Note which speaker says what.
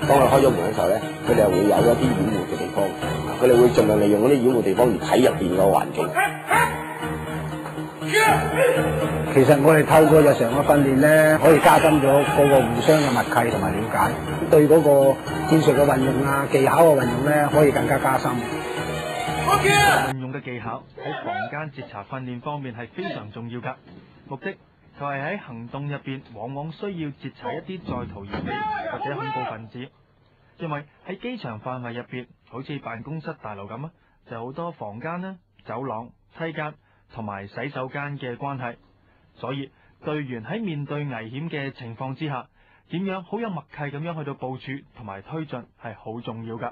Speaker 1: 當佢開咗門嘅時候咧，佢哋係會有一啲掩護嘅地方，佢哋會盡量利用嗰啲掩護地方而睇入邊個環境。
Speaker 2: 其實我哋透過日常嘅訓練咧，可以加深咗嗰個互相嘅默契同埋了解，對嗰個戰術嘅運用啊、技巧嘅運用咧，可以更加加深。
Speaker 3: 運用嘅技巧喺房間截查訓練方面係非常重要㗎，目的就係喺行動入邊，往往需要截查一啲在逃嫌疑或者恐怖分子，因為喺機場範圍入邊，好似辦公室大樓咁啊，就好多房間啦、走廊、梯間同埋洗手間嘅關係，所以隊員喺面對危險嘅情況之下，點樣好有默契咁樣去到部署同埋推進係好重要㗎。